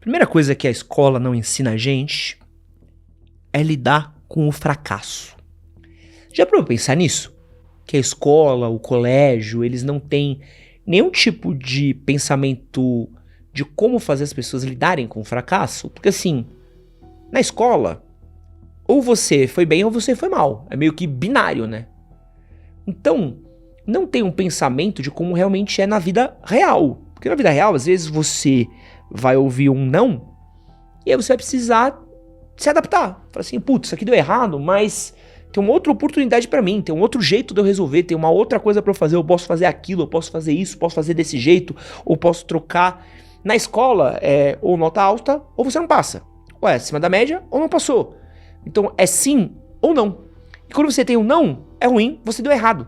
Primeira coisa que a escola não ensina a gente é lidar com o fracasso. Já parou pra pensar nisso? Que a escola, o colégio, eles não têm nenhum tipo de pensamento de como fazer as pessoas lidarem com o fracasso? Porque assim, na escola, ou você foi bem ou você foi mal. É meio que binário, né? Então, não tem um pensamento de como realmente é na vida real. Porque na vida real, às vezes você vai ouvir um não, e aí você vai precisar se adaptar. Fala assim, putz, isso aqui deu errado, mas tem uma outra oportunidade pra mim, tem um outro jeito de eu resolver, tem uma outra coisa pra eu fazer, eu posso fazer aquilo, eu posso fazer isso, posso fazer desse jeito, ou posso trocar. Na escola, é ou nota alta, ou você não passa. Ou é acima da média, ou não passou. Então, é sim ou não. E quando você tem um não, é ruim, você deu errado.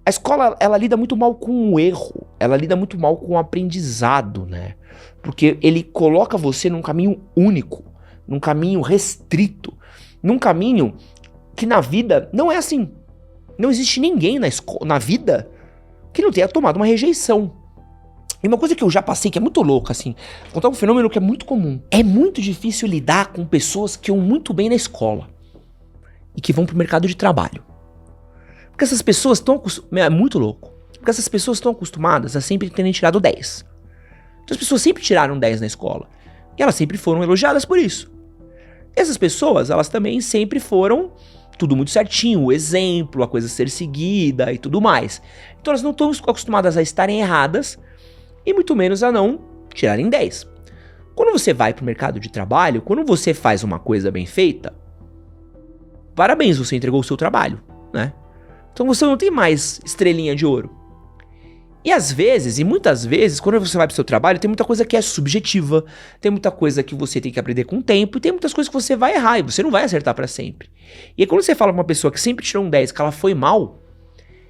A escola, ela lida muito mal com o erro, ela lida muito mal com o aprendizado, né? Porque ele coloca você num caminho único, num caminho restrito, num caminho que na vida não é assim. Não existe ninguém na vida que não tenha tomado uma rejeição. E uma coisa que eu já passei, que é muito louca, assim, vou contar um fenômeno que é muito comum. É muito difícil lidar com pessoas que iam muito bem na escola e que vão pro mercado de trabalho. Porque essas pessoas estão acostumadas... É muito louco. Porque essas pessoas estão acostumadas a sempre terem tirado 10. Então as pessoas sempre tiraram 10 na escola. E elas sempre foram elogiadas por isso. Essas pessoas, elas também sempre foram tudo muito certinho, o exemplo, a coisa ser seguida e tudo mais. Então elas não estão acostumadas a estarem erradas e muito menos a não tirarem 10. Quando você vai pro mercado de trabalho, quando você faz uma coisa bem feita, parabéns, você entregou o seu trabalho, né? Então você não tem mais estrelinha de ouro. E às vezes, e muitas vezes, quando você vai pro seu trabalho, tem muita coisa que é subjetiva, tem muita coisa que você tem que aprender com o tempo, e tem muitas coisas que você vai errar, e você não vai acertar pra sempre. E aí quando você fala pra uma pessoa que sempre tirou um 10, que ela foi mal,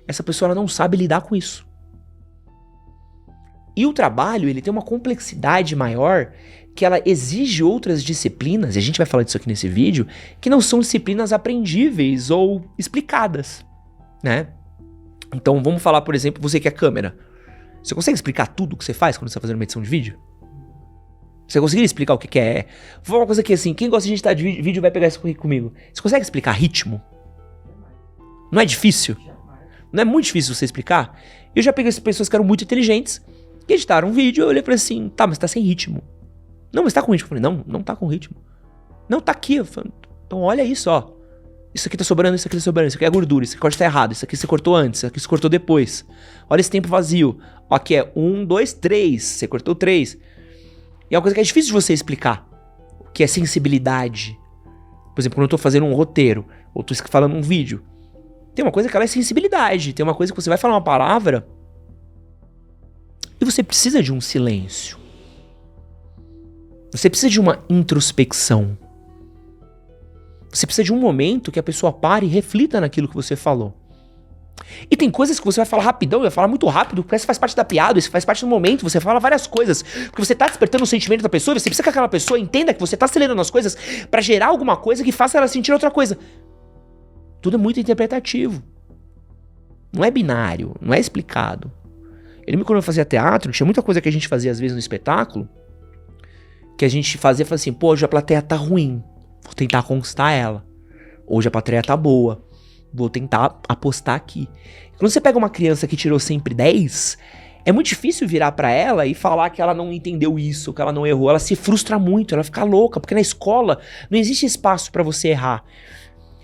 essa pessoa ela não sabe lidar com isso. E o trabalho, ele tem uma complexidade maior, que ela exige outras disciplinas, e a gente vai falar disso aqui nesse vídeo, que não são disciplinas aprendíveis ou explicadas, né? Então vamos falar, por exemplo, você que é câmera. Você consegue explicar tudo o que você faz quando você está fazendo uma edição de vídeo? Você conseguiria explicar o que é? Vou falar uma coisa aqui assim, quem gosta de editar de vídeo vai pegar isso aqui comigo. Você consegue explicar ritmo? Não é difícil? Não é muito difícil você explicar? Eu já peguei essas pessoas que eram muito inteligentes, que editaram um vídeo, eu olhei e falei assim, tá, mas tá sem ritmo. Não, mas tá com ritmo. Eu falei, não tá com ritmo. Não, tá aqui. Eu falei, então olha isso, ó. Isso aqui tá sobrando, isso aqui tá sobrando, isso aqui é gordura, isso aqui tá errado, isso aqui você cortou antes, isso aqui você cortou depois. Olha esse tempo vazio. Ó, aqui é 1, 2, 3, você cortou 3. E é uma coisa que é difícil de você explicar, o que é sensibilidade. Por exemplo, quando eu tô fazendo um roteiro, ou tô falando um vídeo, tem uma coisa que ela é sensibilidade, tem uma coisa que você vai falar uma palavra e você precisa de um silêncio. Você precisa de uma introspecção. Você precisa de um momento que a pessoa pare e reflita naquilo que você falou. E tem coisas que você vai falar rapidão, vai falar muito rápido, porque isso faz parte da piada, isso faz parte do momento, você fala várias coisas, porque você tá despertando o sentimento da pessoa, você precisa que aquela pessoa entenda que você tá acelerando as coisas pra gerar alguma coisa que faça ela sentir outra coisa. Tudo é muito interpretativo. Não é binário, não é explicado. Eu lembro quando eu fazia teatro, tinha muita coisa que a gente fazia às vezes no espetáculo, que a gente fazia e falava assim, pô, hoje a plateia tá ruim. Vou tentar conquistar ela. Hoje a plateia tá boa. Vou tentar apostar aqui. Quando você pega uma criança que tirou sempre 10, é muito difícil virar pra ela e falar que ela não entendeu isso, que ela não errou. Ela se frustra muito, ela fica louca, porque na escola não existe espaço pra você errar.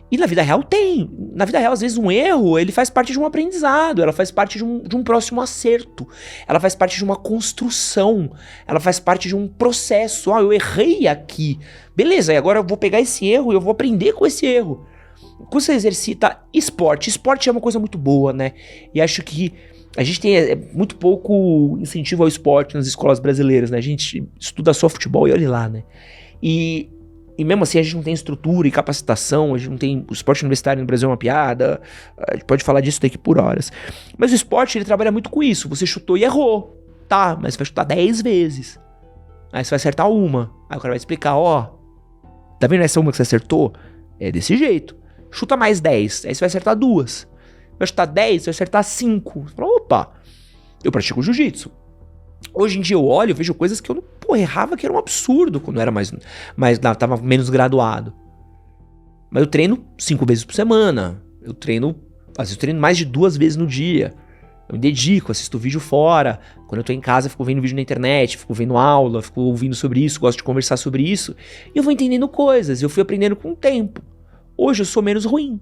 E na vida real tem. Na vida real, às vezes, um erro, ele faz parte de um aprendizado, ela faz parte de um próximo acerto, ela faz parte de uma construção, ela faz parte de um processo. Ah, eu errei aqui. Beleza, e agora eu vou pegar esse erro e eu vou aprender com esse erro. Quando você exercita esporte é uma coisa muito boa, né? E acho que a gente tem muito pouco incentivo ao esporte nas escolas brasileiras, né? A gente estuda só futebol e olha lá, né? E mesmo assim a gente não tem estrutura e capacitação, a gente não tem... O esporte universitário no Brasil é uma piada, a gente pode falar disso daqui por horas. Mas o esporte, ele trabalha muito com isso. Você chutou e errou. Tá, mas você vai chutar 10 vezes. Aí você vai acertar uma. Aí o cara vai explicar, ó, tá vendo essa uma que você acertou? É desse jeito. Chuta mais 10, aí você vai acertar 2. Vai chutar 10, você vai acertar 5. Você fala, opa, eu pratico jiu-jitsu. Hoje em dia eu olho, eu vejo coisas que eu não pô, errava que era um absurdo quando eu era tava menos graduado. Mas eu treino 5 vezes por semana. Às vezes eu treino mais de 2 vezes no dia. Eu me dedico, assisto vídeo fora. Quando eu tô em casa, eu fico vendo vídeo na internet, fico vendo aula, fico ouvindo sobre isso, gosto de conversar sobre isso. E eu vou entendendo coisas, eu fui aprendendo com o tempo. Hoje eu sou menos ruim.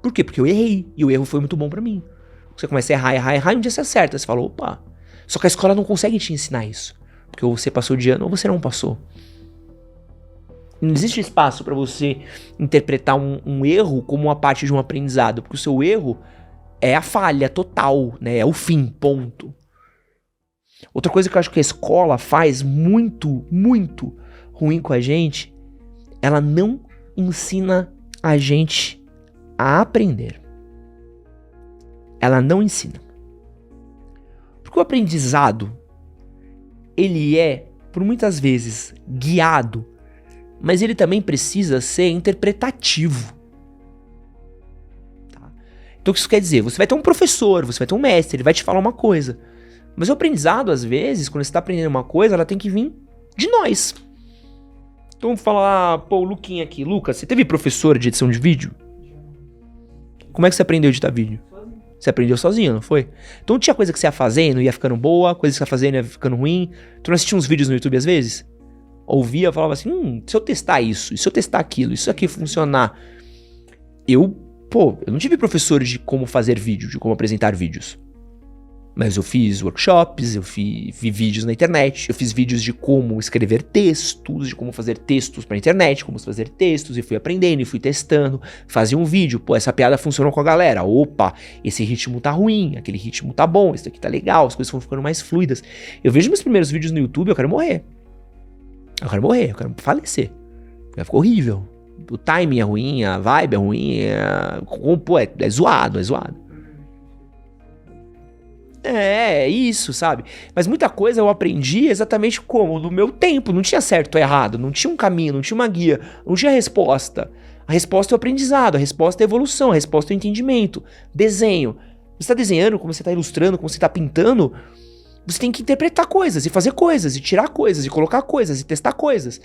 Por quê? Porque eu errei. E o erro foi muito bom pra mim. Você começa a errar, e um dia você acerta. Você fala, opa. Só que a escola não consegue te ensinar isso. Porque ou você passou de ano ou você não passou. Não existe espaço pra você interpretar um erro como uma parte de um aprendizado. Porque o seu erro é a falha total, né? É o fim, ponto. Outra coisa que eu acho que a escola faz muito, muito ruim com a gente, ela não ensina a gente a aprender. Ela não ensina. Porque o aprendizado, ele é, por muitas vezes, guiado, mas ele também precisa ser interpretativo. Tá? Então o que isso quer dizer? Você vai ter um professor, você vai ter um mestre, ele vai te falar uma coisa. Mas o aprendizado, às vezes, quando você está aprendendo uma coisa, ela tem que vir de nós. Então vamos falar, pô, o Luquinha aqui. Lucas, você teve professor de edição de vídeo? Como é que você aprendeu a editar vídeo? Você aprendeu sozinho, não foi? Então tinha coisa que você ia fazendo, ia ficando boa, coisa que você ia fazendo, ia ficando ruim. Tu não assistia uns vídeos no YouTube às vezes? Ouvia, falava assim, se eu testar isso, e se eu testar aquilo, isso aqui funcionar. Eu não tive professor de como fazer vídeo, de como apresentar vídeos. Mas eu fiz workshops, vi vídeos na internet, eu fiz vídeos de como escrever textos, de como fazer textos pra internet, como fazer textos, e fui aprendendo, e fui testando, fazia um vídeo, pô, essa piada funcionou com a galera, opa, esse ritmo tá ruim, aquele ritmo tá bom, esse aqui tá legal, as coisas vão ficando mais fluidas. Eu vejo meus primeiros vídeos no YouTube, eu quero morrer, eu quero falecer, ficou horrível, o timing é ruim, a vibe é ruim, é zoado. É isso, sabe? Mas muita coisa eu aprendi exatamente como? No meu tempo, não tinha certo ou errado, não tinha um caminho, não tinha uma guia, não tinha resposta. A resposta é o aprendizado, a resposta é a evolução, a resposta é o entendimento. Desenho. Você está desenhando, como você está ilustrando, como você está pintando, você tem que interpretar coisas, e fazer coisas, e tirar coisas, e colocar coisas, e testar coisas.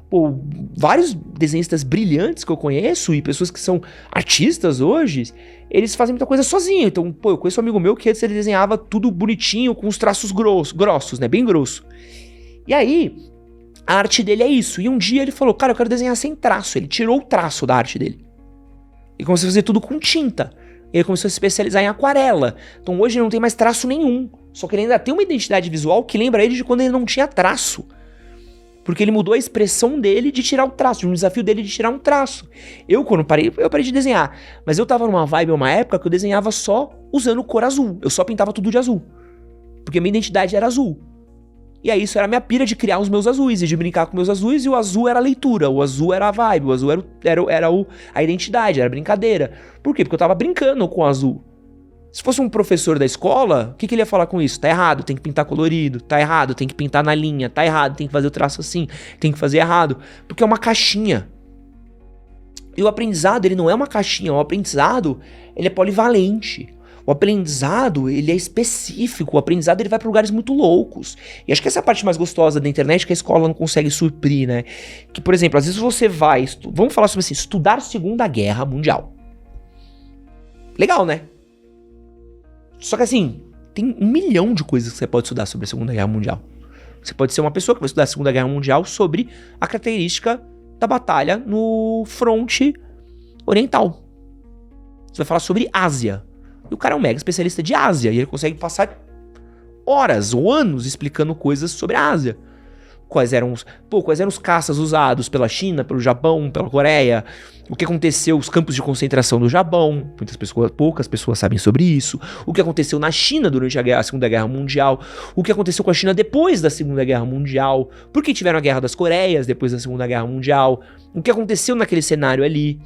Pô, vários desenhistas brilhantes que eu conheço, e pessoas que são artistas hoje, eles fazem muita coisa sozinho. Então, pô, eu conheço um amigo meu que antes ele desenhava tudo bonitinho, com os traços grossos, né, bem grosso. E aí, a arte dele é isso. E um dia ele falou, cara, eu quero desenhar sem traço. Ele tirou o traço da arte dele. E começou a fazer tudo com tinta. Ele começou a se especializar em aquarela. Então hoje ele não tem mais traço nenhum. Só que ele ainda tem uma identidade visual que lembra ele de quando ele não tinha traço. Porque ele mudou a expressão dele de tirar o traço, de um desafio dele de tirar um traço. Quando parei, eu parei de desenhar. Mas eu tava numa vibe, uma época que eu desenhava só usando cor azul. Eu só pintava tudo de azul. Porque minha identidade era azul. E aí isso era a minha pira de criar os meus azuis e de brincar com meus azuis. E o azul era a leitura, o azul era a vibe, o azul era a identidade, era a brincadeira. Por quê? Porque eu tava brincando com o azul. Se fosse um professor da escola, o que ele ia falar com isso? Tá errado, tem que pintar colorido. Tá errado, tem que pintar na linha. Tá errado, tem que fazer o traço assim. Tem que fazer errado. Porque é uma caixinha. E o aprendizado, ele não é uma caixinha. O aprendizado, ele é polivalente. O aprendizado, ele é específico. O aprendizado, ele vai para lugares muito loucos. E acho que essa é a parte mais gostosa da internet que a escola não consegue suprir, né? Que, por exemplo, às vezes você vai... Vamos falar sobre assim, estudar Segunda Guerra Mundial. Legal, né? Só que assim, tem 1 milhão de coisas que você pode estudar sobre a Segunda Guerra Mundial. Você pode ser uma pessoa que vai estudar a Segunda Guerra Mundial sobre a característica da batalha no fronte oriental. Você vai falar sobre Ásia. E o cara é um mega especialista de Ásia. E ele consegue passar horas ou anos explicando coisas sobre a Ásia. Quais eram os caças usados pela China, pelo Japão, pela Coreia, o que aconteceu, os campos de concentração do Japão, poucas pessoas sabem sobre isso, o que aconteceu na China durante a Segunda Guerra Mundial, o que aconteceu com a China depois da Segunda Guerra Mundial, por que tiveram a Guerra das Coreias depois da Segunda Guerra Mundial, o que aconteceu naquele cenário ali.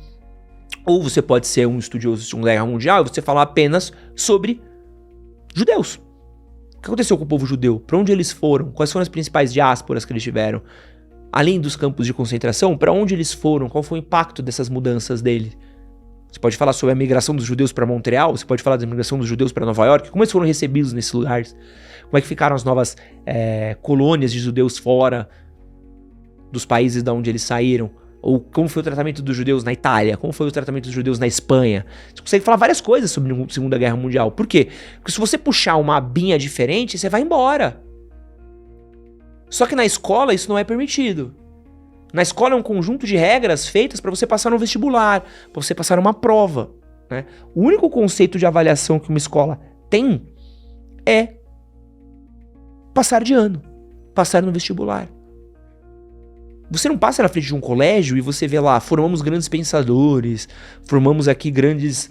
Ou você pode ser um estudioso da Segunda Guerra Mundial e você falar apenas sobre judeus. O que aconteceu com o povo judeu? Para onde eles foram? Quais foram as principais diásporas que eles tiveram? Além dos campos de concentração, para onde eles foram? Qual foi o impacto dessas mudanças dele? Você pode falar sobre a migração dos judeus para Montreal, você pode falar da migração dos judeus para Nova York, como eles foram recebidos nesses lugares, como é que ficaram as novas colônias de judeus fora dos países de onde eles saíram, ou como foi o tratamento dos judeus na Itália, como foi o tratamento dos judeus na Espanha. Você consegue falar várias coisas sobre a Segunda Guerra Mundial. Por quê? Porque se você puxar uma abinha diferente, você vai embora. Só que na escola isso não é permitido. Na escola é um conjunto de regras feitas para você passar no vestibular, para você passar numa prova, né? O único conceito de avaliação que uma escola tem é passar de ano, passar no vestibular. Você não passa na frente de um colégio e você vê lá, formamos grandes pensadores, formamos aqui grandes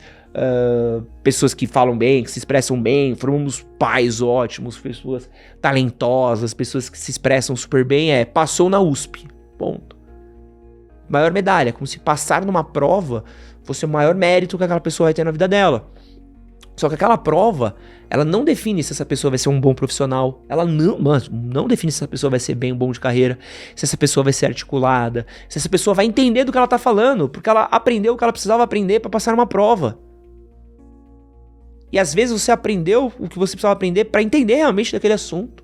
pessoas que falam bem, que se expressam bem, formamos pais ótimos, pessoas talentosas, pessoas que se expressam super bem, passou na USP, ponto. Maior medalha, como se passar numa prova fosse o maior mérito que aquela pessoa vai ter na vida dela. Só que aquela prova, ela não define se essa pessoa vai ser um bom profissional, ela não define se essa pessoa vai ser bem bom de carreira, se essa pessoa vai ser articulada, se essa pessoa vai entender do que ela tá falando, porque ela aprendeu o que ela precisava aprender para passar numa prova. E às vezes você aprendeu o que você precisava aprender para entender realmente daquele assunto.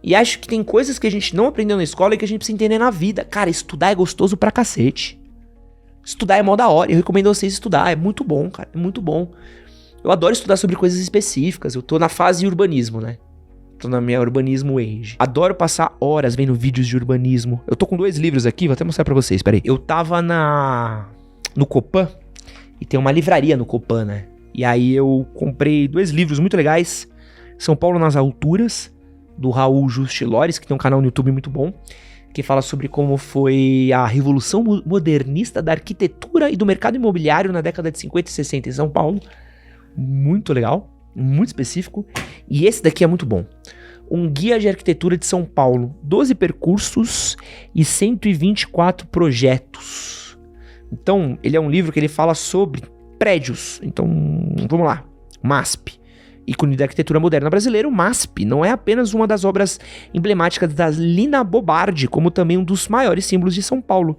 E acho que tem coisas que a gente não aprendeu na escola e que a gente precisa entender na vida. Cara, estudar é gostoso pra cacete. Estudar é mó da hora, eu recomendo vocês estudar, é muito bom, cara, é muito bom. Eu adoro estudar sobre coisas específicas, eu tô na fase urbanismo, né? Tô na minha urbanismo age. Adoro passar horas vendo vídeos de urbanismo. Eu tô com 2 livros aqui, vou até mostrar pra vocês, peraí. Eu tava no Copan, e tem uma livraria no Copan, né? E aí eu comprei 2 livros muito legais. São Paulo nas Alturas, do Raul Justilores, que tem um canal no YouTube muito bom, que fala sobre como foi a revolução modernista da arquitetura e do mercado imobiliário na década de 50 e 60 em São Paulo. Muito legal, muito específico. E esse daqui é muito bom. Um guia de arquitetura de São Paulo, 12 percursos e 124 projetos. Então, ele é um livro que ele fala sobre prédios. Então, vamos lá. MASP. Ícone da arquitetura moderna brasileira, o MASP não é apenas uma das obras emblemáticas da Lina Bobardi, como também um dos maiores símbolos de São Paulo,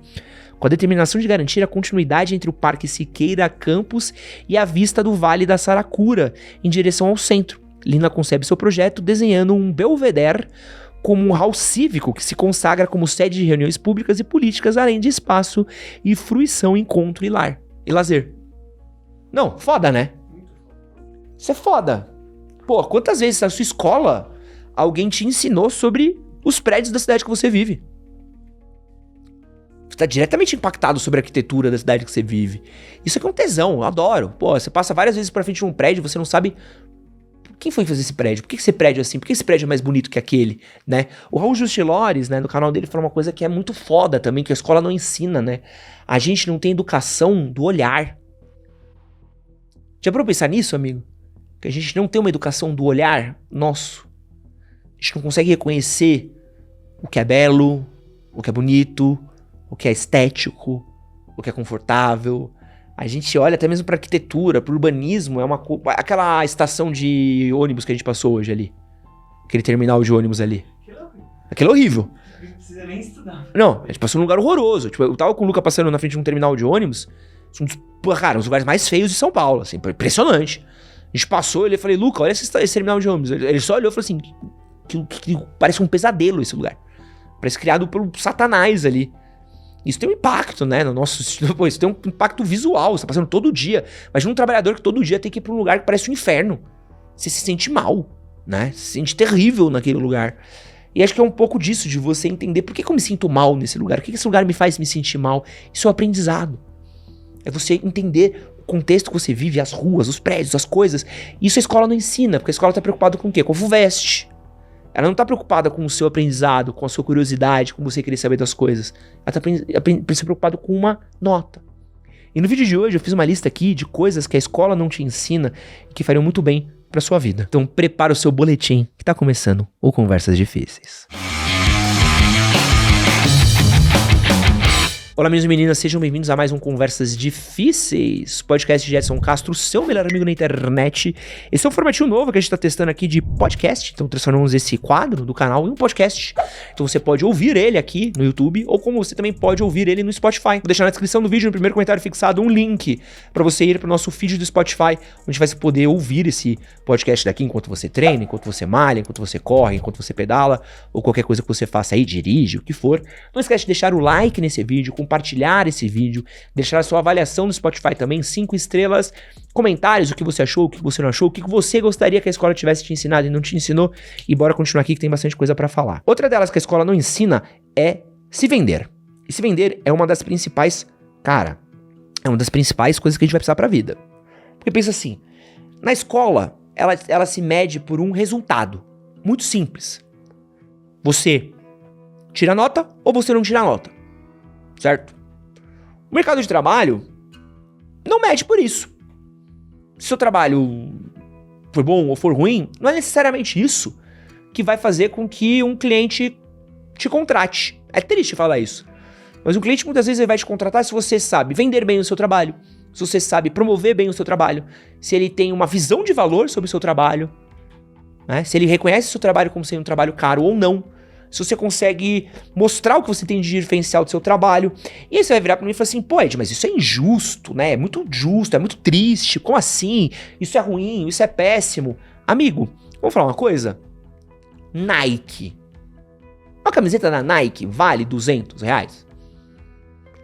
com a determinação de garantir a continuidade entre o Parque Siqueira Campos e a vista do Vale da Saracura, em direção ao centro. Lina concebe seu projeto desenhando um belvedere como um hall cívico que se consagra como sede de reuniões públicas e políticas, além de espaço e fruição, encontro e lazer. Não, foda, né? Isso é foda. Pô, quantas vezes na sua escola alguém te ensinou sobre os prédios da cidade que você vive? Você tá diretamente impactado sobre a arquitetura da cidade que você vive. Isso aqui é um tesão, eu adoro. Pô, você passa várias vezes pra frente de um prédio e você não sabe quem foi fazer esse prédio, por que esse prédio é assim, por que esse prédio é mais bonito que aquele, né? O Raul Justilores, né, no canal dele, fala uma coisa que é muito foda também, que a escola não ensina, né? A gente não tem educação do olhar. Já parou pra pensar nisso, amigo? Que a gente não tem uma educação do olhar nosso. A gente não consegue reconhecer o que é belo, o que é bonito, o que é estético, o que é confortável. A gente olha até mesmo pra arquitetura, pro urbanismo, aquela estação de ônibus que a gente passou hoje ali. Aquele terminal de ônibus ali. Aquilo é horrível. Não precisa nem estudar. Não, a gente passou num lugar horroroso. Tipo, eu tava com o Luca passando na frente de um terminal de ônibus. Um dos lugares mais feios de São Paulo, assim, impressionante. A gente passou, eu falei, Luca, olha esse terminal de ônibus. Ele só olhou e falou assim, que parece um pesadelo esse lugar. Parece criado pelo Satanás ali. Isso tem um impacto, né, no nosso... Pô, isso tem um impacto visual, você tá passando todo dia. Imagina um trabalhador que todo dia tem que ir pra um lugar que parece um inferno. Você se sente mal, né? Se sente terrível naquele lugar. E acho que é um pouco disso, de você entender por que eu me sinto mal nesse lugar. O que esse lugar me faz me sentir mal? Isso é um aprendizado. É você entender o contexto que você vive, as ruas, os prédios, as coisas. Isso a escola não ensina, porque a escola tá preocupada com o quê? Com o FUVEST. Ela não tá preocupada com o seu aprendizado, com a sua curiosidade, com você querer saber das coisas. Ela tá preocupada com uma nota. E no vídeo de hoje eu fiz uma lista aqui de coisas que a escola não te ensina e que fariam muito bem pra sua vida. Então prepara o seu boletim, que tá começando o Conversas Difíceis. Olá, meninos e meninas, sejam bem-vindos a mais um Conversas Difíceis, podcast de Edson Castro, seu melhor amigo na internet. Esse é um formatinho novo que a gente tá testando aqui de podcast, então transformamos esse quadro do canal em um podcast. Então você pode ouvir ele aqui no YouTube, ou como você também pode ouvir ele no Spotify. Vou deixar na descrição do vídeo, no primeiro comentário fixado, um link para você ir pro nosso feed do Spotify, onde vai poder ouvir esse podcast daqui enquanto você treina, enquanto você malha, enquanto você corre, enquanto você pedala, ou qualquer coisa que você faça aí, dirige, o que for. Não esquece de deixar o like nesse vídeo, compartilhar esse vídeo, deixar a sua avaliação no Spotify também, 5 estrelas, comentários, o que você achou, o que você não achou, o que você gostaria que a escola tivesse te ensinado e não te ensinou, e bora continuar aqui que tem bastante coisa pra falar. Outra delas que a escola não ensina é se vender. E se vender é uma das principais, é uma das principais coisas que a gente vai precisar pra vida. Porque pensa assim, na escola, ela se mede por um resultado, muito simples. Você tira nota ou você não tira nota. Certo? O mercado de trabalho não mede por isso. Se o seu trabalho for bom ou for ruim, não é necessariamente isso que vai fazer com que um cliente te contrate. É triste falar isso. Mas um cliente muitas vezes ele vai te contratar se você sabe vender bem o seu trabalho, se você sabe promover bem o seu trabalho, se ele tem uma visão de valor sobre o seu trabalho, né? Se ele reconhece o seu trabalho como sendo um trabalho caro ou não. Se você consegue mostrar o que você tem de diferencial do seu trabalho. E aí você vai virar pra mim e falar assim, pô, Ed, mas isso é injusto, né? É muito injusto, é muito triste. Como assim? Isso é ruim, isso é péssimo. Amigo, vamos falar uma coisa? Nike. Uma camiseta da Nike vale R$200.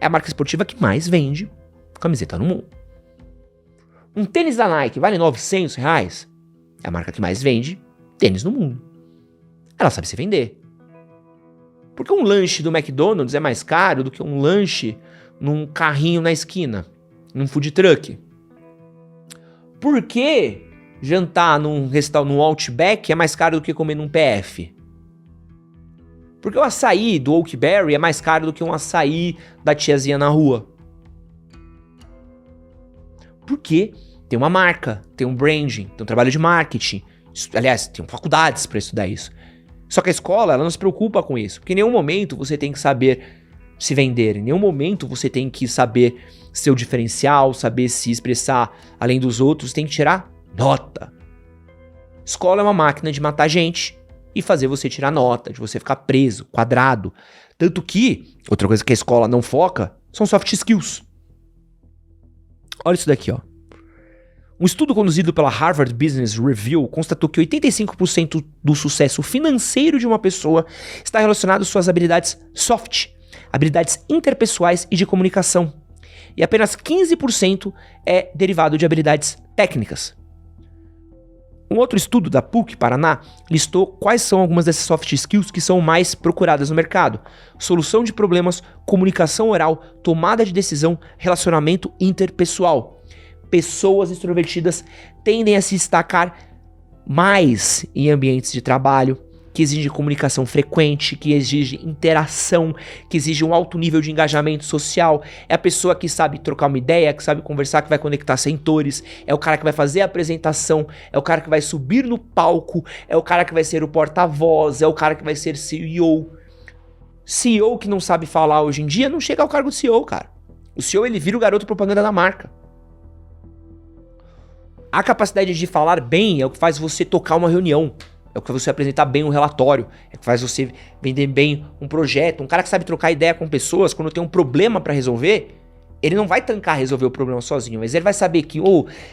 É a marca esportiva que mais vende camiseta no mundo. Um tênis da Nike vale R$900. É a marca que mais vende tênis no mundo. Ela sabe se vender. Porque um lanche do McDonald's é mais caro do que um lanche num carrinho na esquina, num food truck? Por que jantar num Outback é mais caro do que comer num PF? Porque o açaí do Oakberry é mais caro do que um açaí da tiazinha na rua? Porque tem uma marca, tem um branding, tem um trabalho de marketing. Aliás, tem faculdades para estudar isso. Só que a escola, ela não se preocupa com isso, porque em nenhum momento você tem que saber se vender, em nenhum momento você tem que saber seu diferencial, saber se expressar além dos outros, tem que tirar nota. Escola é uma máquina de matar gente e fazer você tirar nota, de você ficar preso, quadrado. Tanto que, outra coisa que a escola não foca, são soft skills. Olha isso daqui, ó. Um estudo conduzido pela Harvard Business Review constatou que 85% do sucesso financeiro de uma pessoa está relacionado às suas habilidades soft, habilidades interpessoais e de comunicação. E apenas 15% é derivado de habilidades técnicas. Um outro estudo da PUC Paraná listou quais são algumas dessas soft skills que são mais procuradas no mercado: solução de problemas, comunicação oral, tomada de decisão, relacionamento interpessoal. Pessoas extrovertidas tendem a se destacar mais em ambientes de trabalho, que exigem comunicação frequente, que exigem interação, que exigem um alto nível de engajamento social. É a pessoa que sabe trocar uma ideia, que sabe conversar, que vai conectar sentores, é o cara que vai fazer a apresentação, é o cara que vai subir no palco, é o cara que vai ser o porta-voz, é o cara que vai ser CEO. CEO que não sabe falar hoje em dia não chega ao cargo de CEO, cara. O CEO, ele vira o garoto propaganda da marca. A capacidade de falar bem é o que faz você tocar uma reunião, é o que faz você apresentar bem um relatório, é o que faz você vender bem um projeto. Um cara que sabe trocar ideia com pessoas, quando tem um problema pra resolver, ele não vai tancar resolver o problema sozinho, mas ele vai saber que,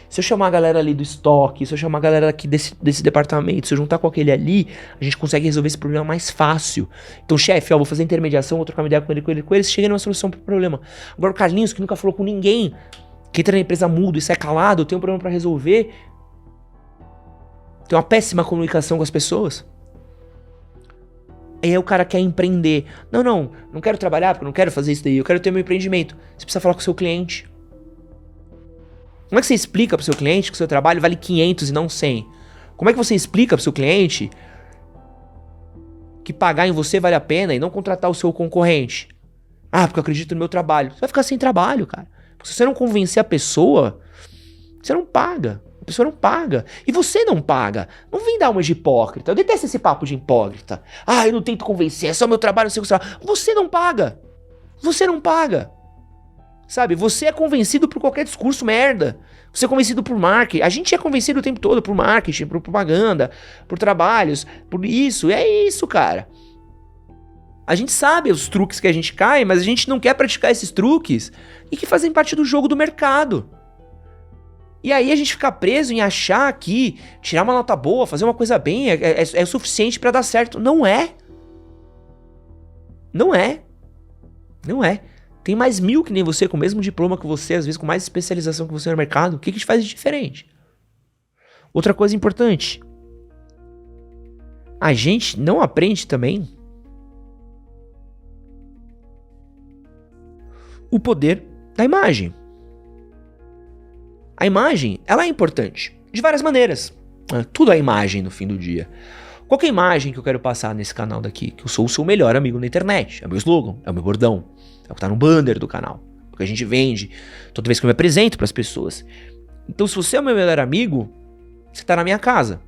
se eu chamar a galera ali do estoque, se eu chamar a galera aqui desse departamento, se eu juntar com aquele ali, a gente consegue resolver esse problema mais fácil. Então, chefe, vou fazer intermediação, vou trocar uma ideia com ele, chega numa solução pro problema. Agora o Carlinhos, que nunca falou com ninguém, que entra na empresa mudo e sai calado, tem um problema pra resolver, tem uma péssima comunicação com as pessoas. Aí o cara quer empreender. Não quero trabalhar porque eu não quero fazer isso daí, eu quero ter meu empreendimento. Você precisa falar com o seu cliente. Como é que você explica pro seu cliente que o seu trabalho vale 500 e não 100? Como é que você explica pro seu cliente que pagar em você vale a pena e não contratar o seu concorrente? Porque eu acredito no meu trabalho. Você vai ficar sem trabalho, cara. Se você não convencer a pessoa, você não paga. A pessoa não paga. E você não paga. Não vem dar uma de hipócrita. Eu detesto esse papo de hipócrita. Eu não tento convencer, é só meu trabalho, não sei o que você não paga. Você não paga. Sabe? Você é convencido por qualquer discurso merda. Você é convencido por marketing. A gente é convencido o tempo todo por marketing, por propaganda, por trabalhos, por isso. É isso, cara. A gente sabe os truques que a gente cai, mas a gente não quer praticar esses truques e que fazem parte do jogo do mercado. E aí a gente fica preso em achar que tirar uma nota boa, fazer uma coisa bem é o suficiente pra dar certo. Não é. Não é. Não é. Tem mais 1000 que nem você, com o mesmo diploma que você, às vezes com mais especialização que você no mercado. O que te faz de diferente? Outra coisa importante. A gente não aprende também o poder da imagem. A imagem, ela é importante. De várias maneiras. Tudo é imagem no fim do dia. Qual que é a imagem que eu quero passar nesse canal daqui? Que eu sou o seu melhor amigo na internet. É o meu slogan, é o meu bordão. É o que tá no banner do canal. É o que a gente vende toda vez que eu me apresento pras pessoas. Então, se você é o meu melhor amigo, você tá na minha casa.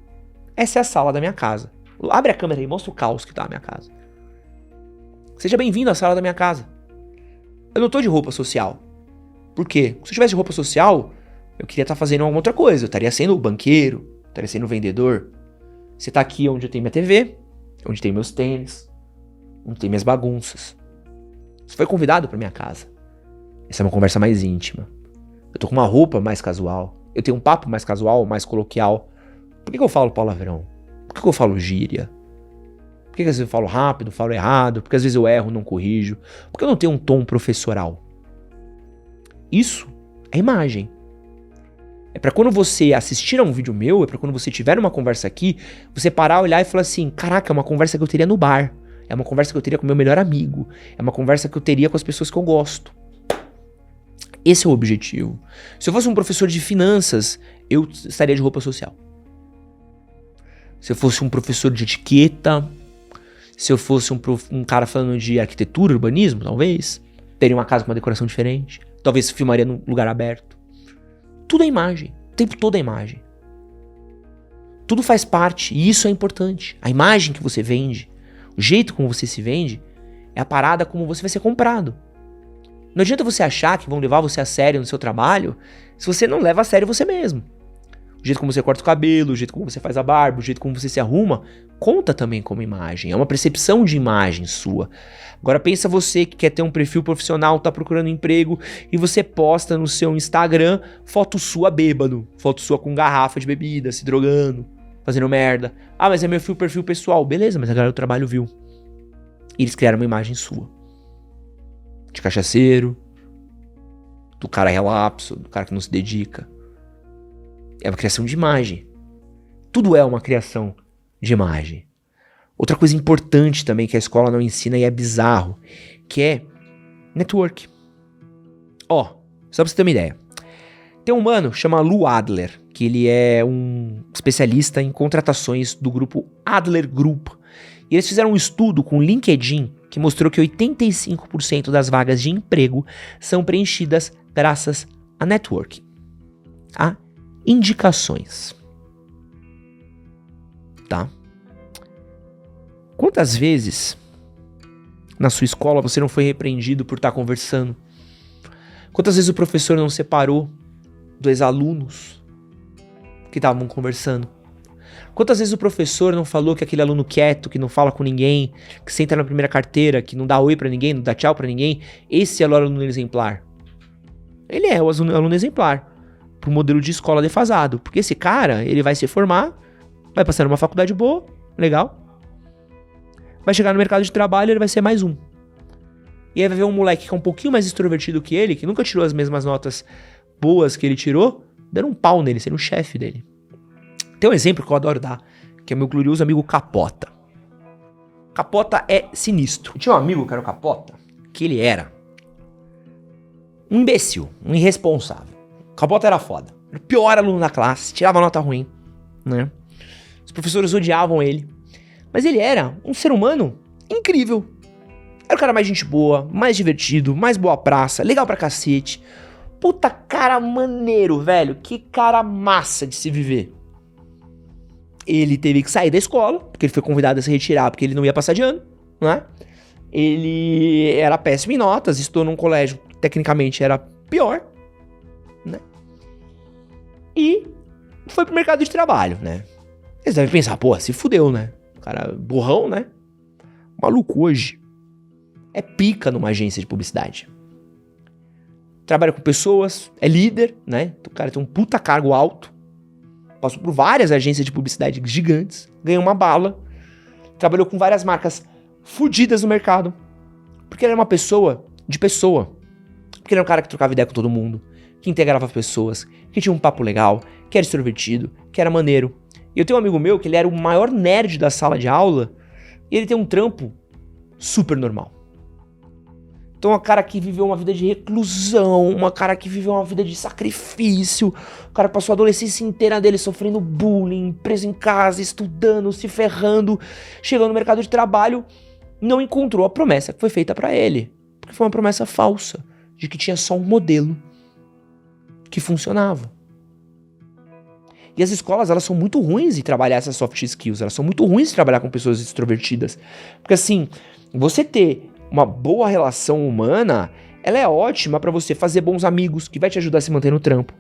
Essa é a sala da minha casa. Abre a câmera aí, mostra o caos que tá na minha casa. Seja bem-vindo à sala da minha casa. Eu não tô de roupa social. Por quê? Se eu tivesse de roupa social, eu queria estar fazendo alguma outra coisa. Eu estaria sendo o banqueiro, estaria sendo o vendedor. Você tá aqui onde eu tenho minha TV, onde tem meus tênis, onde tem minhas bagunças. Você foi convidado pra minha casa. Essa é uma conversa mais íntima. Eu tô com uma roupa mais casual. Eu tenho um papo mais casual, mais coloquial. Por que eu falo palavrão? Por que eu falo gíria? Por que às vezes eu falo rápido, falo errado? Por que às vezes eu erro, não corrijo? Por que eu não tenho um tom professoral? Isso é imagem. É pra quando você assistir a um vídeo meu, é pra quando você tiver uma conversa aqui, você parar, olhar e falar assim, caraca, é uma conversa que eu teria no bar. É uma conversa que eu teria com meu melhor amigo. É uma conversa que eu teria com as pessoas que eu gosto. Esse é o objetivo. Se eu fosse um professor de finanças, eu estaria de roupa social. Se eu fosse um professor de etiqueta, se eu fosse um cara falando de arquitetura, urbanismo, talvez, teria uma casa com uma decoração diferente. Talvez filmaria num lugar aberto. Tudo é imagem. O tempo todo é imagem. Tudo faz parte, e isso é importante. A imagem que você vende, o jeito como você se vende, é a parada como você vai ser comprado. Não adianta você achar que vão levar você a sério no seu trabalho se você não leva a sério você mesmo. O jeito como você corta o cabelo, o jeito como você faz a barba, o jeito como você se arruma, conta também como imagem. É uma percepção de imagem sua. Agora pensa você que quer ter um perfil profissional, tá procurando emprego e você posta no seu Instagram foto sua bêbado, foto sua com garrafa de bebida, se drogando, fazendo merda. Ah, mas é meu perfil pessoal. Beleza, mas a galera do trabalho viu. E eles criaram uma imagem sua. De cachaceiro, do cara relapso, do cara que não se dedica. É uma criação de imagem. Tudo é uma criação de imagem. Outra coisa importante também que a escola não ensina e é bizarro, que é network. Ó, só pra você ter uma ideia. Tem um mano chamado Lou Adler, que ele é um especialista em contratações do grupo Adler Group. E eles fizeram um estudo com o LinkedIn que mostrou que 85% das vagas de emprego são preenchidas graças a network. A indicações. Tá? Quantas vezes na sua escola você não foi repreendido por estar conversando? Quantas vezes o professor não separou dois alunos que estavam conversando? Quantas vezes o professor não falou que aquele aluno quieto, que não fala com ninguém, que senta na primeira carteira, que não dá oi pra ninguém, não dá tchau pra ninguém, esse é o aluno exemplar? Ele é o aluno exemplar pro modelo de escola defasado, porque esse cara, ele vai se formar, vai passar numa faculdade boa, legal, vai chegar no mercado de trabalho, ele vai ser mais um. E aí vai ver um moleque que é um pouquinho mais extrovertido que ele, que nunca tirou as mesmas notas boas que ele tirou, dando um pau nele, sendo o chefe dele. Tem um exemplo que eu adoro dar, que é meu glorioso amigo Capota. Capota é sinistro. Eu tinha um amigo que era o Capota, que ele era um imbecil, um irresponsável. Capota era foda. Era o pior aluno da classe, tirava nota ruim, né? Os professores odiavam ele. Mas ele era um ser humano incrível. Era o cara mais gente boa, mais divertido, mais boa praça, legal pra cacete. Puta cara maneiro, velho. Que cara massa de se viver. Ele teve que sair da escola, porque ele foi convidado a se retirar, porque ele não ia passar de ano, né? ele era péssimo em notas, estudou num colégio que tecnicamente era pior, né? E foi pro mercado de trabalho, né? Eles devem pensar, pô, se fudeu, né? O cara burrão, né? O maluco hoje é pica numa agência de publicidade. Trabalha com pessoas, é líder, né? O cara tem um puta cargo alto. Passou por várias agências de publicidade gigantes, ganhou uma bala, trabalhou com várias marcas fudidas no mercado, porque ele era uma pessoa de pessoa. Porque ele era um cara que trocava ideia com todo mundo, que integrava as pessoas, que tinha um papo legal, que era extrovertido, que era maneiro. E eu tenho um amigo meu que ele era o maior nerd da sala de aula, e ele tem um trampo super normal. Então, um cara que viveu uma vida de reclusão, um cara que viveu uma vida de sacrifício, o cara passou a adolescência inteira dele sofrendo bullying, preso em casa, estudando, se ferrando, chegando no mercado de trabalho, não encontrou a promessa que foi feita pra ele. Porque foi uma promessa falsa, de que tinha só um modelo que funcionava. E as escolas, elas são muito ruins em trabalhar essas soft skills, elas são muito ruins em trabalhar com pessoas extrovertidas. Porque assim, você ter uma boa relação humana, ela é ótima pra você fazer bons amigos, que vai te ajudar a se manter no trampo.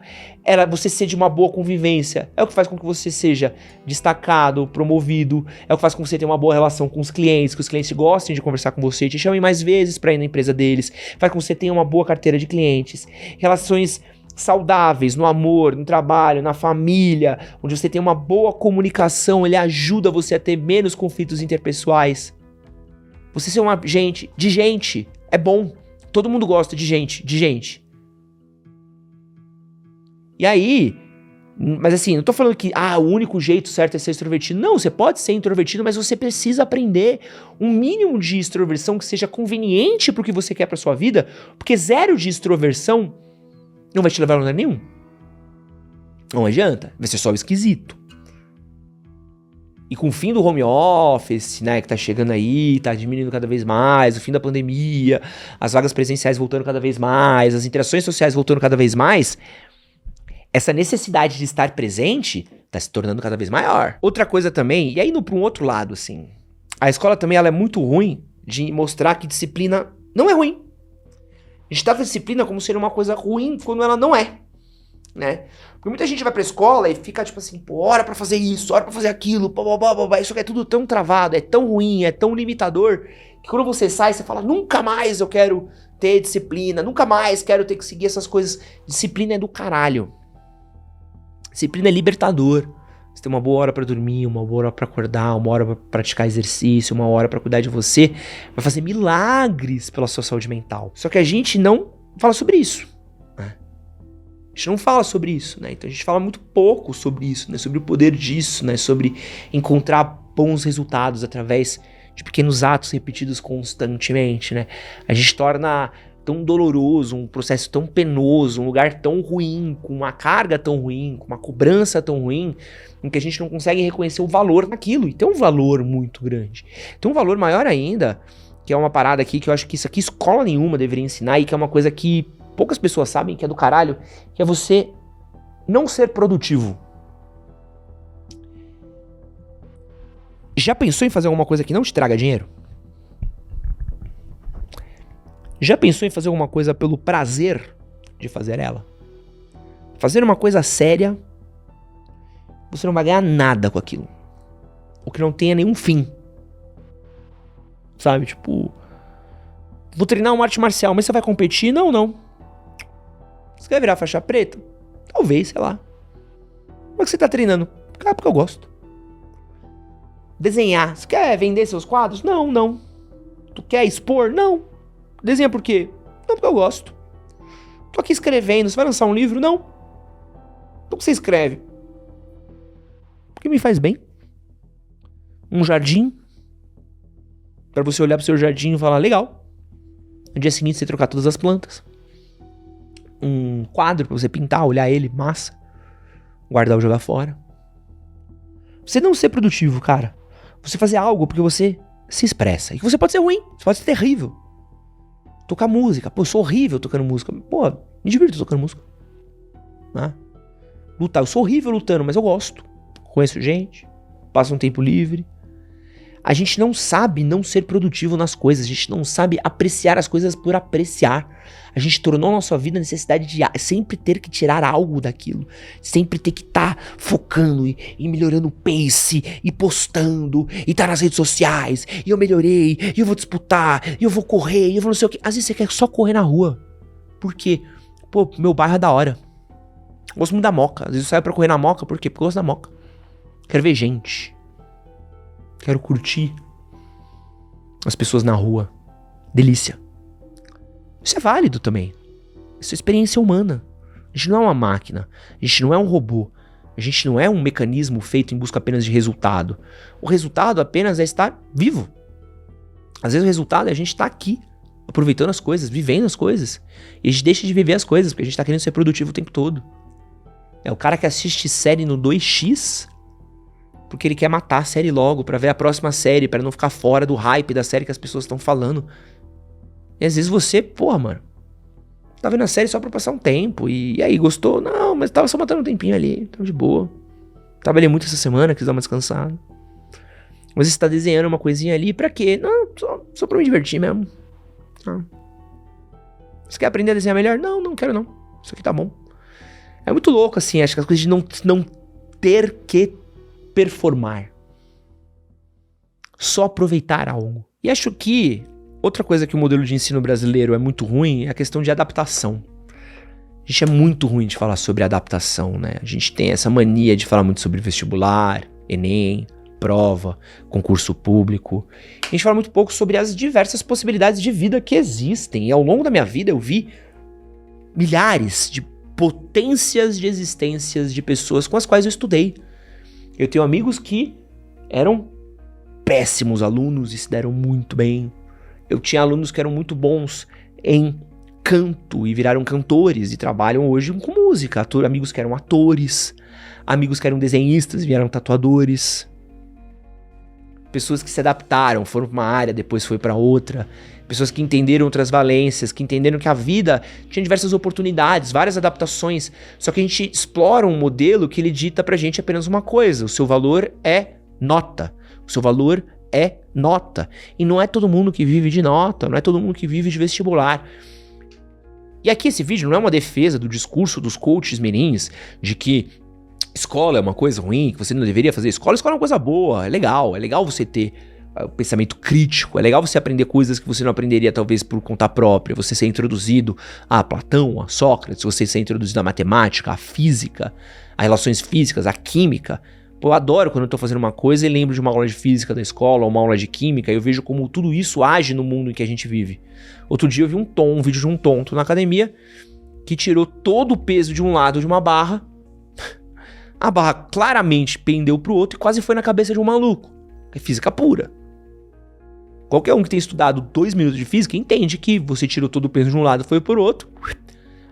Você ser de uma boa convivência, é o que faz com que você seja destacado, promovido, é o que faz com que você tenha uma boa relação com os clientes, que os clientes gostem de conversar com você, te chamem mais vezes pra ir na empresa deles, faz com que você tenha uma boa carteira de clientes, relações saudáveis no amor, no trabalho, na família, onde você tem uma boa comunicação, ele ajuda você a ter menos conflitos interpessoais. Você ser uma gente é bom. Todo mundo gosta de gente. E aí, mas assim, não tô falando que o único jeito certo é ser extrovertido. Não, você pode ser introvertido, mas você precisa aprender um mínimo de extroversão que seja conveniente pro que você quer pra sua vida, porque zero de extroversão não vai te levar a lugar nenhum. Não adianta, vai ser só esquisito. E com o fim do home office, né, que tá chegando aí, tá diminuindo cada vez mais, o fim da pandemia, as vagas presenciais voltando cada vez mais, as interações sociais voltando cada vez mais, essa necessidade de estar presente tá se tornando cada vez maior. Outra coisa também, e aí indo pra um outro lado, assim, a escola também ela é muito ruim de mostrar que disciplina não é ruim. A gente trata a disciplina como sendo uma coisa ruim quando ela não é, né? Porque muita gente vai pra escola e fica tipo assim, pô, hora pra fazer isso, hora pra fazer aquilo, isso aqui é tudo tão travado, é tão ruim, é tão limitador, que quando você sai, você fala, nunca mais eu quero ter disciplina, nunca mais quero ter que seguir essas coisas. Disciplina é do caralho. Disciplina é libertador. Você tem uma boa hora pra dormir, uma boa hora pra acordar, uma hora pra praticar exercício, uma hora pra cuidar de você, vai fazer milagres pela sua saúde mental. Só que a gente não fala sobre isso. A gente não fala sobre isso, né? Então a gente fala muito pouco sobre isso, né? Sobre o poder disso, né? Sobre encontrar bons resultados através de pequenos atos repetidos constantemente, né? A gente torna tão doloroso, um processo tão penoso, um lugar tão ruim, com uma carga tão ruim, com uma cobrança tão ruim, em que a gente não consegue reconhecer o valor naquilo. E tem um valor muito grande. Tem um valor maior ainda, que é uma parada aqui que eu acho que isso aqui escola nenhuma deveria ensinar e que é uma coisa que poucas pessoas sabem, que é do caralho, que é você não ser produtivo. Já pensou em fazer alguma coisa que não te traga dinheiro? Já pensou em fazer alguma coisa pelo prazer de fazer ela? Fazer uma coisa séria, você não vai ganhar nada com aquilo. Ou que não tenha nenhum fim. Sabe, tipo, vou treinar uma arte marcial, mas você vai competir? Não. Você quer virar faixa preta? Talvez, sei lá. Como é que você tá treinando? Cara, porque eu gosto. Desenhar. Você quer vender seus quadros? Não. Tu quer expor? Não. Desenha por quê? Não, porque eu gosto. Tô aqui escrevendo. Você vai lançar um livro? Não. Por que você escreve? Porque me faz bem. Um jardim. Pra você olhar pro seu jardim e falar, legal. No dia seguinte você trocar todas as plantas. Um quadro pra você pintar, olhar ele, massa. Guardar ou jogar fora. Você não ser produtivo, cara. Você fazer algo porque você se expressa. E você pode ser ruim, você pode ser terrível. Tocar música. Pô, eu sou horrível tocando música. Pô, me divirto tocando música. Lutar. Eu sou horrível lutando, mas eu gosto. Conheço gente. Passo um tempo livre. A gente não sabe não ser produtivo nas coisas, a gente não sabe apreciar as coisas por apreciar. A gente tornou nossa vida a necessidade de sempre ter que tirar algo daquilo, sempre ter que estar focando e melhorando o pace, e postando, e estar nas redes sociais, e eu melhorei, e eu vou disputar, e eu vou correr, e eu vou não sei o que. Às vezes você quer só correr na rua. Por quê? Pô, meu bairro é da hora. Gosto muito da Moca. Às vezes eu saio pra correr na Moca, por quê? Porque eu gosto da Moca. Quero ver gente. Quero curtir as pessoas na rua. Delícia. Isso é válido também. Isso é experiência humana. A gente não é uma máquina. A gente não é um robô. A gente não é um mecanismo feito em busca apenas de resultado. O resultado apenas é estar vivo. Às vezes o resultado é a gente estar aqui, aproveitando as coisas, vivendo as coisas. E a gente deixa de viver as coisas, porque a gente tá querendo ser produtivo o tempo todo. É o cara que assiste série no 2x... porque ele quer matar a série logo, pra ver a próxima série, pra não ficar fora do hype da série que as pessoas estão falando. E às vezes você, porra, mano, tá vendo a série só pra passar um tempo, e aí, gostou? Não, mas tava só matando um tempinho ali, tava de boa. Trabalhei muito essa semana, quis dar uma descansada. Mas você tá desenhando uma coisinha ali, pra quê? Não, só pra me divertir mesmo. Ah. Você quer aprender a desenhar melhor? Não, não quero não. Isso aqui tá bom. É muito louco, assim, acho que as coisas de não ter que performar. Só aproveitar algo. E acho que outra coisa que o modelo de ensino brasileiro é muito ruim é a questão de adaptação. A gente é muito ruim de falar sobre adaptação, né? A gente tem essa mania de falar muito sobre vestibular, Enem, prova, concurso público. A gente fala muito pouco sobre as diversas possibilidades de vida que existem. E ao longo da minha vida eu vi milhares de potências de existências de pessoas com as quais eu estudei. Eu tenho amigos que eram péssimos alunos e se deram muito bem. Eu tinha alunos que eram muito bons em canto e viraram cantores e trabalham hoje com música. Amigos que eram atores, amigos que eram desenhistas e viraram tatuadores. Pessoas que se adaptaram, foram para uma área, depois foi para outra. Pessoas que entenderam outras valências, que entenderam que a vida tinha diversas oportunidades, várias adaptações. Só que a gente explora um modelo que ele dita pra gente apenas uma coisa: o seu valor é nota. O seu valor é nota. E não é todo mundo que vive de nota, não é todo mundo que vive de vestibular. E aqui esse vídeo não é uma defesa do discurso dos coaches mirins de que escola é uma coisa ruim, que você não deveria fazer escola. Escola é uma coisa boa, é legal você ter pensamento crítico, é legal você aprender coisas que você não aprenderia talvez por conta própria, você ser introduzido a Platão, a Sócrates, você ser introduzido à matemática, à física, a relações físicas, à química. Pô, eu adoro quando eu tô fazendo uma coisa e lembro de uma aula de física da escola, ou uma aula de química, e eu vejo como tudo isso age no mundo em que a gente vive. Outro dia eu vi um vídeo de um tonto na academia, que tirou todo o peso de um lado de uma barra, a barra claramente pendeu pro outro e quase foi na cabeça de um maluco. É física pura. Qualquer um que tenha estudado 2 minutos de física entende que você tirou todo o peso de um lado e foi pro outro.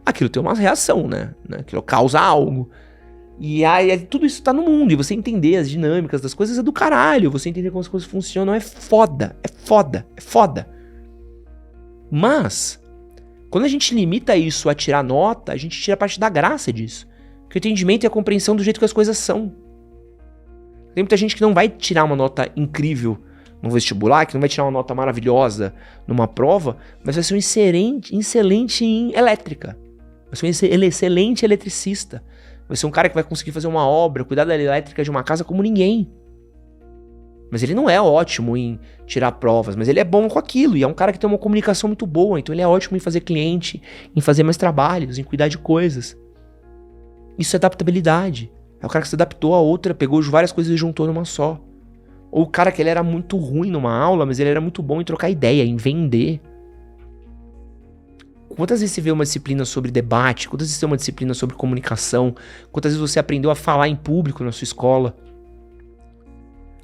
Aquilo tem uma reação, né? Aquilo causa algo. E aí tudo isso tá no mundo. E você entender as dinâmicas das coisas é do caralho. Você entender como as coisas funcionam é foda. É foda. É foda. Mas, quando a gente limita isso a tirar nota, a gente tira parte da graça disso. Porque o entendimento e a compreensão do jeito que as coisas são. Tem muita gente que não vai tirar uma nota incrível no vestibular, que não vai tirar uma nota maravilhosa numa prova, mas vai ser um excelente em elétrica. Vai ser um excelente eletricista. Vai ser um cara que vai conseguir fazer uma obra, cuidar da elétrica de uma casa como ninguém. Mas ele não é ótimo em tirar provas, mas ele é bom com aquilo. E é um cara que tem uma comunicação muito boa, então ele é ótimo em fazer cliente, em fazer mais trabalhos, em cuidar de coisas. Isso é adaptabilidade. É o cara que se adaptou a outra, pegou várias coisas e juntou numa só. Ou o cara que ele era muito ruim numa aula, mas ele era muito bom em trocar ideia, em vender. Quantas vezes você vê uma disciplina sobre debate? Quantas vezes você vê uma disciplina sobre comunicação? Quantas vezes você aprendeu a falar em público na sua escola?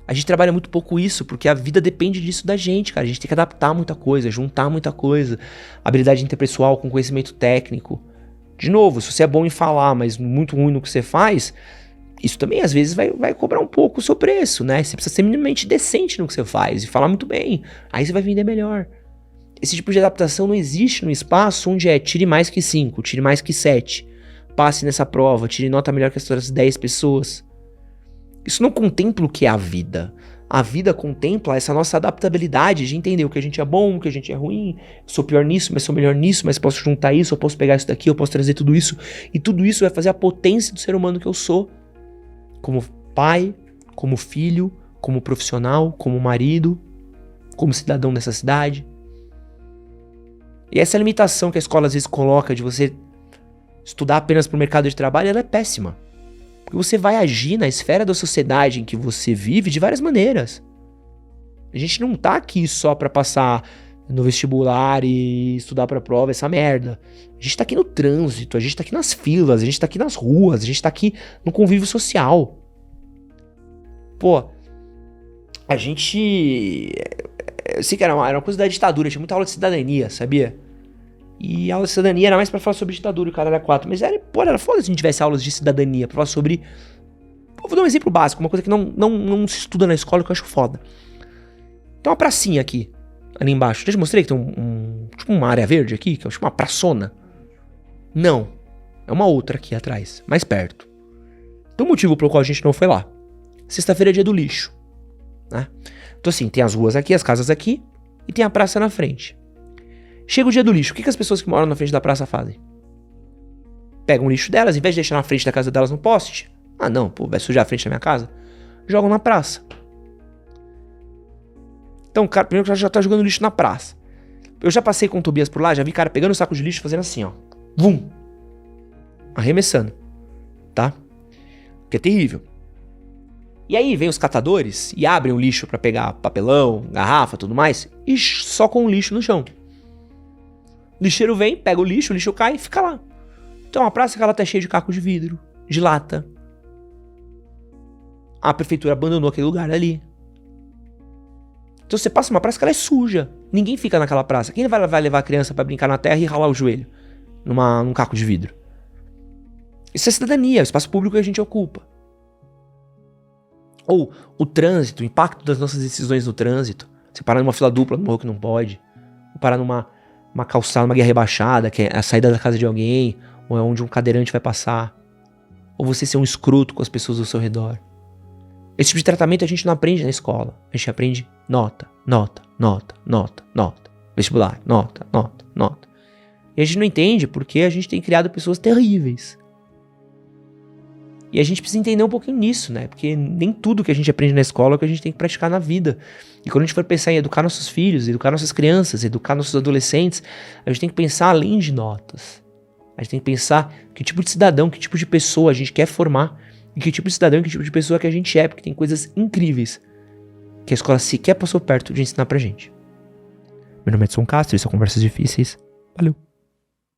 A gente trabalha muito pouco isso, porque a vida depende disso da gente, cara. A gente tem que adaptar muita coisa, juntar muita coisa. Habilidade interpessoal com conhecimento técnico. De novo, se você é bom em falar, mas muito ruim no que você faz, isso também às vezes vai cobrar um pouco o seu preço, né? Você precisa ser minimamente decente no que você faz e falar muito bem. Aí você vai vender melhor. Esse tipo de adaptação não existe no espaço onde é tire mais que 5, tire mais que 7. Passe nessa prova, tire nota melhor que as outras 10 pessoas. Isso não contempla o que é a vida. a vida contempla essa nossa adaptabilidade de entender o que a gente é bom, o que a gente é ruim, sou pior nisso, mas sou melhor nisso, mas posso juntar isso, eu posso pegar isso daqui, eu posso trazer tudo isso, e tudo isso vai fazer a potência do ser humano que eu sou, como pai, como filho, como profissional, como marido, como cidadão dessa cidade. E essa limitação que a escola às vezes coloca de você estudar apenas para o mercado de trabalho, ela é péssima. Porque você vai agir na esfera da sociedade em que você vive de várias maneiras. A gente não tá aqui só para passar no vestibular e estudar para prova, essa merda. A gente tá aqui no trânsito, a gente tá aqui nas filas, a gente tá aqui nas ruas, a gente tá aqui no convívio social. Pô, a gente... Eu sei que era uma coisa da ditadura, tinha muita aula de cidadania, sabia? E a aula de cidadania era mais pra falar sobre ditadura e o cara era 4. Mas era foda se a gente tivesse aulas de cidadania pra falar sobre... Vou dar um exemplo básico, uma coisa que não se estuda na escola que eu acho foda. Tem uma pracinha aqui, ali embaixo. Já te mostrei que tem tipo uma área verde aqui, que é tipo uma praçona. Não, é uma outra aqui atrás, mais perto. Tem um motivo pelo qual a gente não foi lá. Sexta-feira é dia do lixo, né? Então assim, tem as ruas aqui, as casas aqui, e tem a praça na frente. Chega o dia do lixo, o que as pessoas que moram na frente da praça fazem? Pegam o lixo delas, em vez de deixar na frente da casa delas no poste, ah não, pô, vai sujar a frente da minha casa, jogam na praça. Então o cara, primeiro que já tá jogando lixo na praça. Eu já passei com o Tobias por lá, já vi cara pegando o saco de lixo fazendo assim, ó. Vum! Arremessando, tá? Que é terrível. E aí vem os catadores e abrem o lixo pra pegar papelão, garrafa, tudo mais, e socam o lixo no chão. O lixeiro vem, pega o lixo cai e fica lá. Então a praça que ela tá cheia de caco de vidro, de lata. A prefeitura abandonou aquele lugar ali. Então você passa uma praça que ela é suja. Ninguém fica naquela praça. Quem vai levar a criança pra brincar na terra e ralar o joelho num caco de vidro? Isso é cidadania, é o espaço público que a gente ocupa. Ou o trânsito, o impacto das nossas decisões no trânsito. Você parar numa fila dupla numa rua que não pode. Ou parar numa calçada, numa guia rebaixada, que é a saída da casa de alguém. Ou é onde um cadeirante vai passar. Ou você ser um escroto com as pessoas ao seu redor. Esse tipo de tratamento a gente não aprende na escola. A gente aprende nota, nota, nota, nota, nota. Vestibular, nota, nota, nota. E a gente não entende porque a gente tem criado pessoas terríveis. E a gente precisa entender um pouquinho nisso, né? Porque nem tudo que a gente aprende na escola é o que a gente tem que praticar na vida. E quando a gente for pensar em educar nossos filhos, educar nossas crianças, educar nossos adolescentes, a gente tem que pensar além de notas. A gente tem que pensar que tipo de cidadão, que tipo de pessoa a gente quer formar. E que tipo de cidadão, que tipo de pessoa que a gente é. Porque tem coisas incríveis que a escola sequer passou perto de ensinar pra gente. Meu nome é Edson Castro, isso é Conversas Difíceis. Valeu!